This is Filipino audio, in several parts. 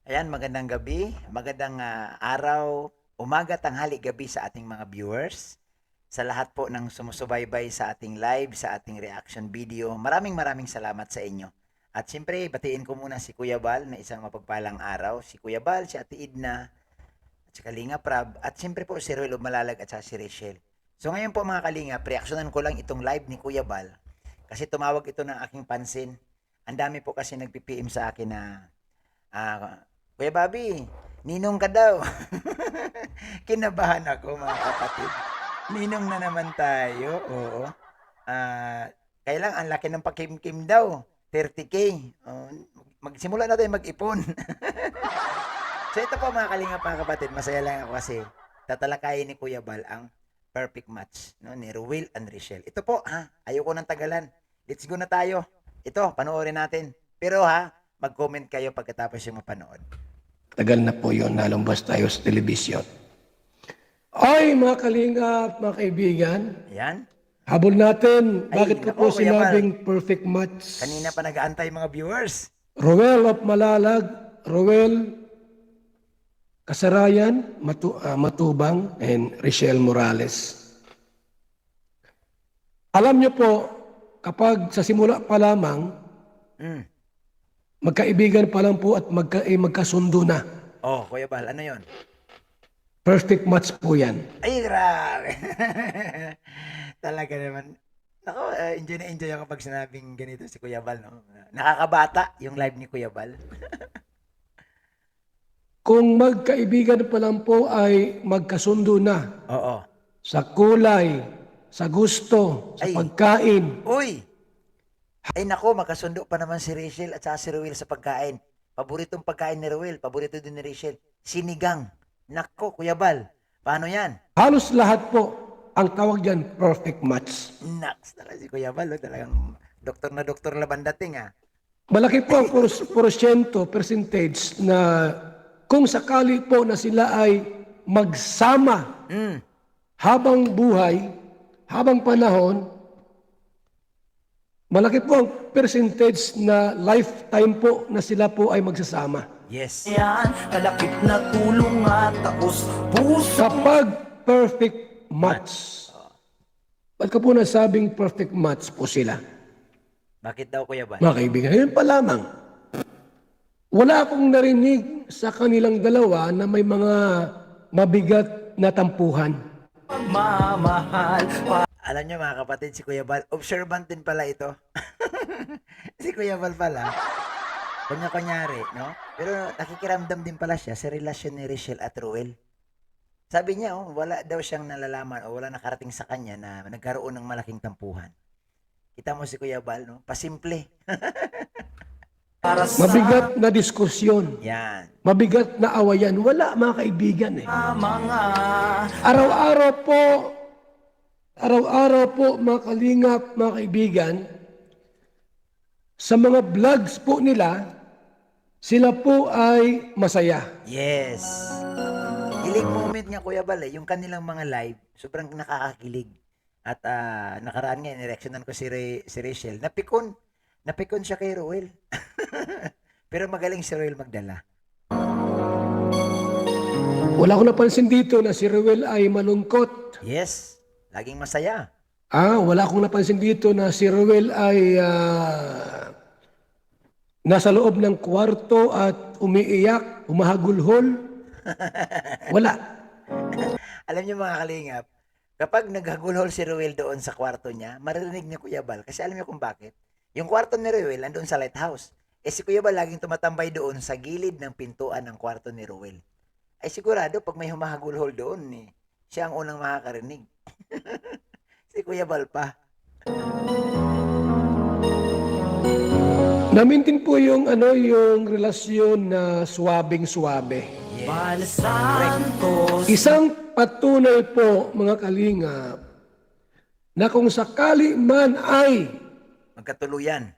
Ayan, magandang gabi, magandang araw, umaga, tanghali, gabi sa ating mga viewers. Sa lahat po ng sumusubaybay sa ating live, sa ating reaction video, maraming maraming salamat sa inyo. At siyempre, batiin ko muna si Kuya Bal na isang mapagpalang araw. Si Kuya Bal, si Ate Idna, at si Kalinga Prab, at siyempre po si Ruel Malalag at si Rachel. So ngayon po mga Kalinga, reaksyonan ko lang itong live ni Kuya Bal kasi tumawag ito ng aking pansin. Ang dami po kasi nagpi-PM sa akin na Kuya Bobby, ninong ka daw. Kinabahan ako mga kapatid. Ninong na naman tayo, oo. Kaya lang, ang laki ng pakimkim daw. 30K. Oh, magsimula na tayo mag-ipon. So ito po mga kalingap mga kapatid, masaya lang ako kasi tatalakayin ni Kuya Bal ang perfect match no, ni Ruel and Richelle. Ito po ha, ayoko ng tagalan. Let's go na tayo. Ito, panoorin natin. Pero ha, mag-comment kayo pagkatapos yung mapanood. Tagal na po yun, nalumbas tayo sa telebisyon. Ay, mga kalingap, mga kaibigan. Ayan. Habol natin, Ay, bakit ko nako, po Kuya Bal. sinabing perfect match? Kanina pa nag-aantay mga viewers. Roel of Malalag, Roel Kasarayan, Matubang, and Richelle Morales. Alam niyo po, kapag sa simula pa lamang, magkaibigan pa lang po at magkasundo na. Oh, Kuya Bal, ano yon? Perfect match po yan. Ay, grabe. Talaga naman. Nako, enjoy na enjoy ako pag sinabing ganito si Kuya Bal. No? Nakakabata yung live ni Kuya Bal. Kung magkaibigan pa lang po ay magkasundo na Oo. sa kulay, sa gusto, sa Ay. pagkain. Uy! Ay nako, makasundo pa naman si Rachel at saka si Ruel sa pagkain. Paboritong pagkain ni Ruel, paborito din ni Rachel. Sinigang. Nako, Kuya Bal. Paano yan? Halos lahat po ang tawag dyan, perfect match. Naks, talaga si Kuya Bal. Oh, talagang doktor laban dating ah. Malaki po ang percentage na kung sakali po na sila ay magsama habang buhay, habang panahon, malaki po ang percentage na lifetime po na sila po ay magsasama. Yes. Yan, kalakip na tulong at taos puso. Kapag perfect match, ba't ka po nasabing perfect match po sila? Bakit daw Kuya Bal? Mga kaibigan, yun pa lamang. Wala akong narinig sa kanilang dalawa na may mga mabigat na tampuhan. Pagmamahal, Alam nyo mga kapatid, si Kuya Bal, observant din pala ito. Si Kuya Bal pala, kanya-kunyari, no? Pero nakikiramdam din pala siya sa relasyon ni Rachel at Ruel. Sabi niya, oh, wala daw siyang nalalaman o wala nakarating sa kanya na nagkaroon ng malaking tampuhan. Kita mo si Kuya Bal, no? Pasimple. para sa Mabigat na diskusyon, Yan. mabigat na awayan, wala mga kaibigan eh. mga Araw-araw po mga kalingap, mga kaibigan, sa mga vlogs po nila, sila po ay masaya. Yes. Kilig moment nga Kuya Bal eh. Yung kanilang mga live, sobrang nakakakilig. At nakaraan nga, nireaksyonan ko si Rachel. Napikon siya kay Ruel. Pero magaling si Ruel magdala. Wala ko napansin dito na si Ruel ay malungkot. Yes. Laging masaya. Wala akong napansin dito na si Ruel ay nasa loob ng kwarto at umiiyak, umahagulhol. Wala. Alam niyo mga kalingap, kapag naghagulhol si Ruel doon sa kwarto niya, maririnig ni Kuya Bal. Kasi alam niyo kung bakit? Yung kwarto ni Ruel andun sa lighthouse. Eh si Kuya Bal laging tumatambay doon sa gilid ng pintuan ng kwarto ni Ruel. Ay sigurado pag may humahagulhol doon eh, siya ang unang makakarinig. Si Kuya Bal pa. Namintin po yung yung relasyon na suwabing-suwabe. Bal Santos. Isang patunay po mga kalingap na kung sakali man ay Magkatuluyan.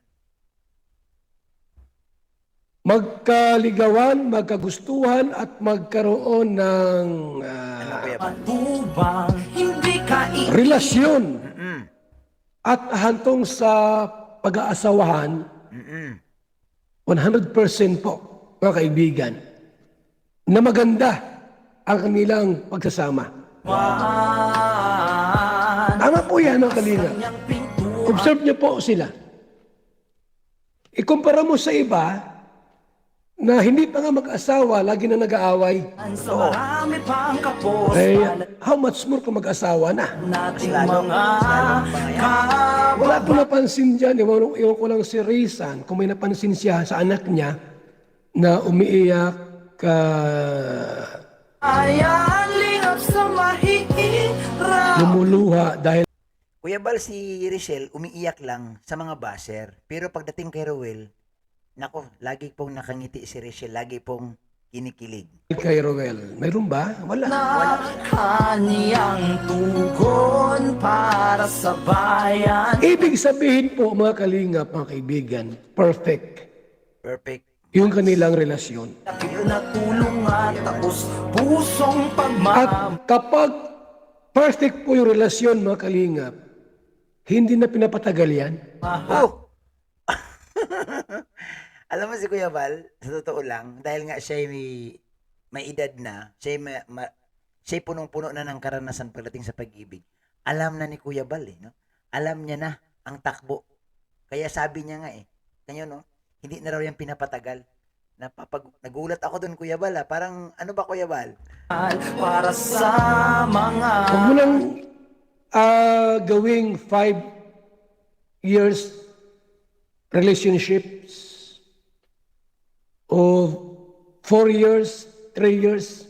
magkaligawan, magkagustuhan at magkaroon ng Ano Kuya Bal? Patubang, hindi ka relasyon Mm-mm. at hantong sa pag-aasawahan, Mm-mm. 100% po mga kaibigan. na maganda ang kanilang pagsasama. Tama po yan, mga kalinga. Observe niyo po sila. Ikumpara mo sa iba na hindi pa nga mag-asawa, lagi na nag-aaway. Sa marami pang kapos Ay, how much more kung mag-asawa na? nating Lalo- mga lalong pangayaman. Wala po napansin dyan. Iwan ko lang si Rizan, kung may napansin siya sa anak niya na umiiyak kababayan, lingap sa mahihirap. lumuluha dahil Kuya Bal, si Richelle umiiyak lang sa mga basher. Pero pagdating kay Rowel, nako, lagi pong nakangiti si Richelle, lagi pong kinikilig. kay Roel. Mayroon ba? Wala. Na kaniyang tugon para sa bayan. Ibig sabihin po, mga kalingap, mga kaibigan, perfect Perfect. yung kanilang relasyon. Takil na tulong at tapos pusong At pagmamahal. kapag perfect po yung relasyon, mga kalingap, hindi na pinapatagal yan. Oh! Alam mo si Kuya Bal, sa totoo lang, dahil nga siya may edad na, siya punong-puno na ng karanasan pagdating sa pag-ibig. Alam na ni Kuya Bal no? Alam niya na ang takbo. Kaya sabi niya nga kanyo no, hindi na raw yan pinapatagal. Nagulat ako doon Kuya Bal parang ano ba Kuya Bal? Para sa mga Huwag mo lang gawing 5 years relationships o 4 years, 3 years.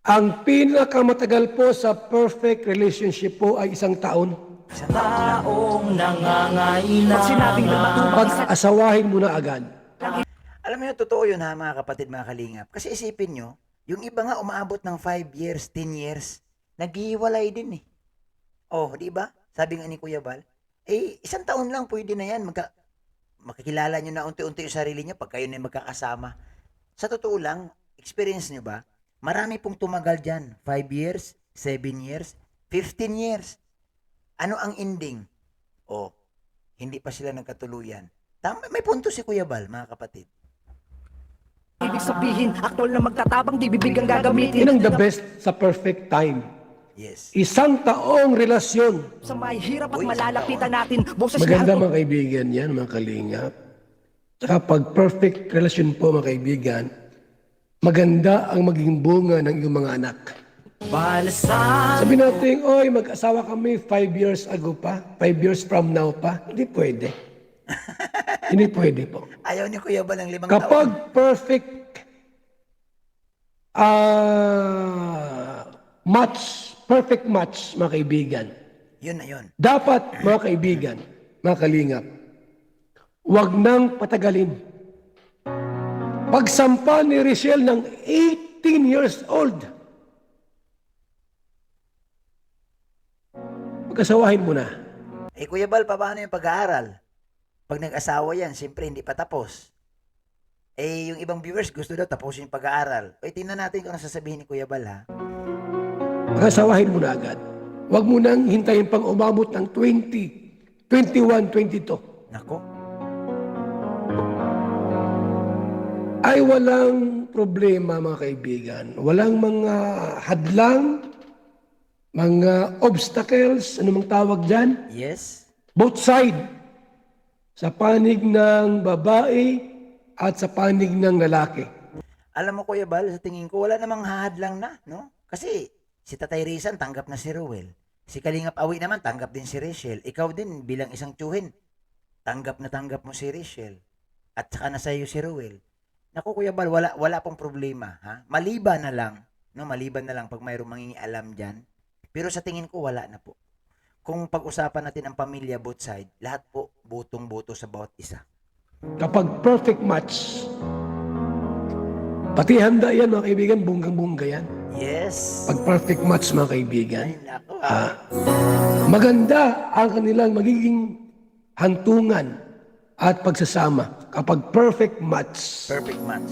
Ang pinakamatagal po sa perfect relationship po ay 1 taon. taong nangangailangan. Pag sinabing Pag-asawahin mo na agad. Alam mo yun, totoo yun ha mga kapatid, mga kalingap. Kasi isipin nyo, yung iba nga umaabot ng 5 years, 10 years, naghihiwalay din Oh, di ba? Sabi nga ni Kuya Bal, 1 taon lang pwede na yan. Makikilala nyo na unti-unti yung sarili nyo pag kayo na magkakasama. Sa totoo lang, experience nyo ba? Marami pong tumagal dyan. 5 years, 7 years, 15 years. Ano ang ending? Hindi pa sila nagkatuluyan. Tama, may punto si Kuya Bal, mga kapatid. Ibig sabihin, aktwal na magtatabang, di bibig ang gagamitin. Yan ang the best sa perfect time. Yes. 1 taong relasyon. Sa may hirap at Uy, malalapitan natin, boses Maganda na mga kaibigan yan, mga kalingap. Tsaka pag perfect relasyon po mga kaibigan, maganda ang maging bunga ng iyong mga anak. balasan. Sabi natin, oy, mag-asawa kami 5 years ago pa, 5 years from now pa. Hindi pwede. Hindi pwede po. Ayaw ni Kuya Bal ng 5 taon. Kapag perfect perfect match, mga kaibigan, Yun na yun. dapat, mga kaibigan, mga kalingap, huwag nang patagalin. Pagsampa ni Richelle ng 18 years old, pag-asawahin mo na. Kuya Bal, paano yung pag-aaral? Pag nag-asawa yan, siyempre hindi pa tapos. Yung ibang viewers gusto daw tapusin yung pag-aaral. Tingnan natin kung ano sasabihin ni Kuya Bal, ha? Pag-asawahin mo na agad. Huwag mo nang hintayin pang umabot ng 20, 21, 22. Nako. Ay walang problema mga kaibigan. Walang mga hadlang, mga obstacles, ano mang tawag dyan. Yes. Both side. Sa panig ng babae at sa panig ng lalaki. Alam mo Kuya Bal, sa tingin ko wala namang hahadlang na, no? Kasi si Tatay Rizan tanggap na si Rowel. Si Kalingap Awi naman tanggap din si Richelle. Ikaw din bilang isang tiyuhin, tanggap mo si Richelle. At saka na sa'yo si Rowel. Naku Kuya Bal, wala pong problema, ha? Maliban na lang, no? Maliban na lang pag mayroong mangingialam dyan. Pero sa tingin ko wala na po. Kung pag-usapan natin ang pamilya both side, lahat po butong-buto sa bawat isa. Kapag perfect match, pati handa yan mga kaibigan, bunggang-bungga yan. Yes. Pag perfect match mga kaibigan, Ay, nako. maganda ang kanilang magiging hantungan at pagsasama kapag perfect match. Perfect match.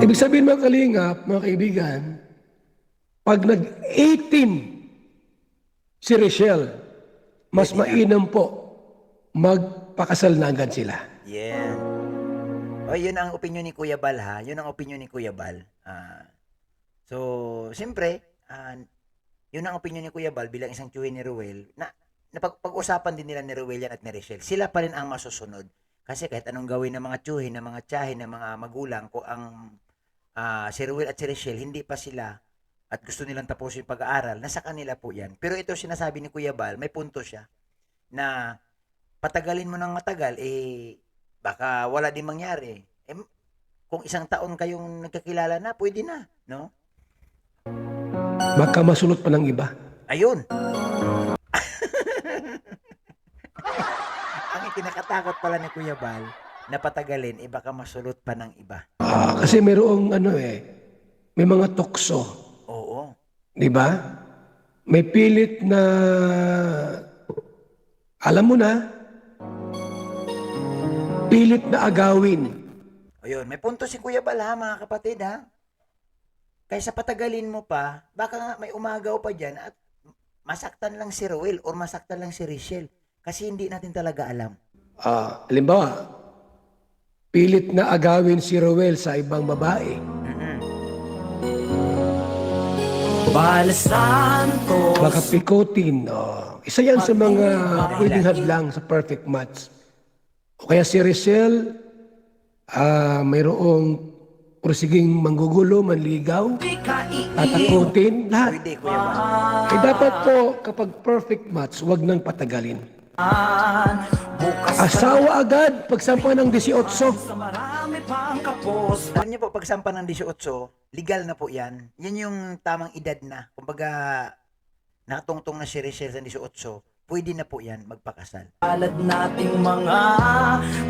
Ibig sabihin mga kalingap, mga kaibigan, pag nag-18 si Richelle, mas mainam po magpakasal na agad sila. Yeah. O, yun ang opinion ni Kuya Bal ha. Yun ang opinion ni Kuya Bal. So, siyempre, yun ang opinion ni Kuya Bal bilang isang tiyuhin ni Ruel na napag-usapan din nila ni Ruel yan at ni Richelle. Sila pa rin ang masusunod. Kasi kahit anong gawin ng mga tiyuhin, ng mga tiyahin, ng mga magulang, kung ang si Ruel at si Richelle, hindi pa sila at gusto nilang tapusin yung pag-aaral, nasa kanila po yan. Pero ito sinasabi ni Kuya Bal, may punto siya, na patagalin mo ng matagal, baka wala din mangyari. Kung isang taon kayong nagkakilala na, pwede na, no? Baka masulot pa ng iba. Ayun. Ang ikinakatakot pala ni Kuya Bal, na patagalin, baka masulot pa ng iba. Kasi mayroong may mga tukso. Oo. Di ba? May pilit na, alam mo na, pilit na agawin. Ayun, may punto si Kuya Bal ha, mga kapatid ha. Kaysa patagalin mo pa, baka nga may umagaw pa dyan at masaktan lang si Ruel or masaktan lang si Richelle. Kasi hindi natin talaga alam. Halimbawa, pilit na agawin si Roel sa ibang babae. Bal Santos. Baka pikotin. Isa yan sa mga pwedeng hadlang sa perfect match. O kaya si Richelle, mayroong pursiging manggugulo, manligaw, tatakutin, lahat. Pwede, Kuya Bal. Dapat po, kapag perfect match, huwag nang patagalin. Bukas Asawa agad, pagsampa ng 18. sa marami pang kapos. Alam niyo po, pagsampa ng 18, legal na po yan. Yan yung tamang edad na. Kumbaga, nakatungtong na si Richelle sa 18, pwede na po yan magpakasal. Palad nating mga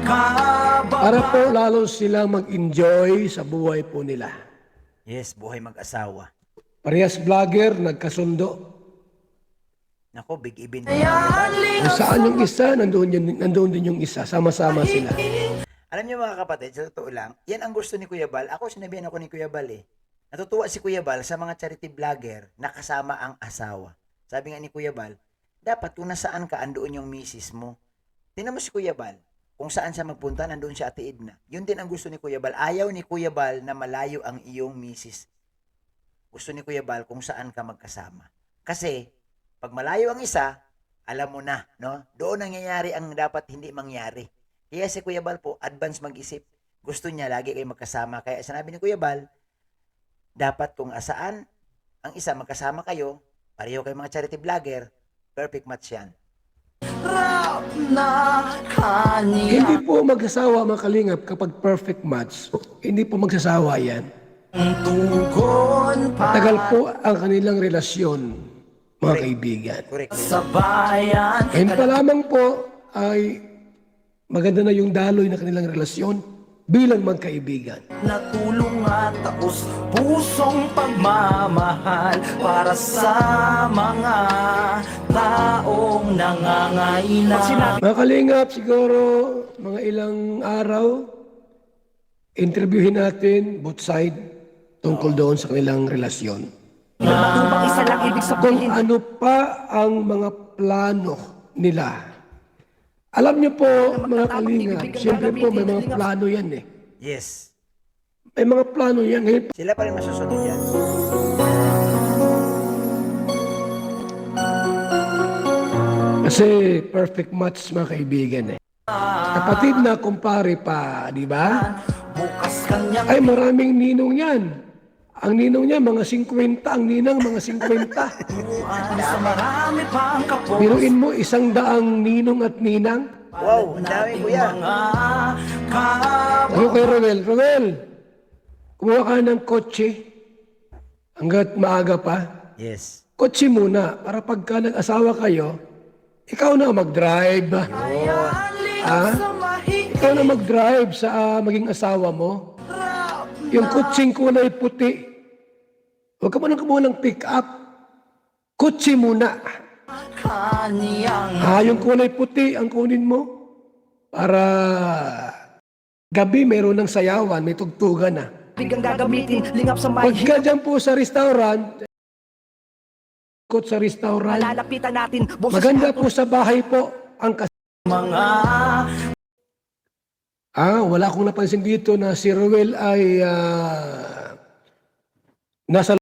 kaba. Para po lalo silang mag-enjoy sa buhay po nila. Yes, buhay mag-asawa. Parehas vlogger, nagkasundo. Nako, big event. Kung saan yung isa, nandoon din yung isa. Sama-sama sila. Alam niyo mga kapatid, sa totoo lang, yan ang gusto ni Kuya Bal. Ako, sinabihan ako ni Kuya Bal Natutuwa si Kuya Bal sa mga charity vlogger na kasama ang asawa. Sabi nga ni Kuya Bal, dapat kung nasaan ka, andoon yung misis mo. Tingnan mo si Kuya Bal, kung saan siya magpunta, nandoon siya Ate Edna. Yun din ang gusto ni Kuya Bal. Ayaw ni Kuya Bal na malayo ang iyong misis. Gusto ni Kuya Bal kung saan ka magkasama. Kasi, pag malayo ang isa, alam mo na, no? Doon nangyayari ang dapat hindi mangyari. Kaya si Kuya Bal po, advance mag-isip. Gusto niya lagi kayo magkasama. Kaya sinabi ni Kuya Bal, dapat kung asaan ang isa magkasama kayo, pareho kayo mga charity vlogger, perfect match yan. Rap na kanya. Hindi po magsasawa mga kalingap kapag perfect match. Hindi po magsasawa yan. Tugon pa Tagal po ang kanilang relasyon, mga kaibigan. Correct. sa bayan. Ngayon pa lamang po ay maganda na yung daloy na kanilang relasyon bilang magkaibigan. Natulong at taos pusong pagmamahal para sa mga taong nangangailangan. Mga kalingap, siguro mga ilang araw, interviewin natin both side tungkol doon sa kanilang relasyon. Matubang isa lang ibig Kung sabihin. ano pa ang mga plano nila. Alam niyo po, mga kalingap, siyempre po may mga plano yan eh. Yes. May mga plano yan. Ngayon, Sila pa rin masusunod yan. kasi perfect match mga kaibigan eh. Kapatid na kumpare pa, di ba? Bukas kanyang Ay maraming ninong yan. Ang ninong niya, mga 50. Ang ninang, mga 50. tuwan sa marami pang kapos. Biruin mo, 100 ninong at ninang. Wow, ang dami kuya. Mga kaba. Ano kay Roel? Roel, kumuha ka ng kotse. Hanggat maaga pa. Yes. Kotse muna, para pagka nag-asawa kayo, ikaw na mag-drive. Sa mahigit Ikaw na mag-drive sa maging asawa mo. Yung kutsing kulay puti. Huwag ka muna kumuha ng pick-up. Kutsi muna. kaniyang Yung kulay puti ang kunin mo. Para gabi meron ng sayawan, may tugtugan na. Bigang gagamitin, lingap sa Pag may ka dyan po sa restaurant, ikot sa restaurant, malalapitan natin. Boses maganda po sa bahay po ang mga Wala akong napansin dito na si Ruel ay nasa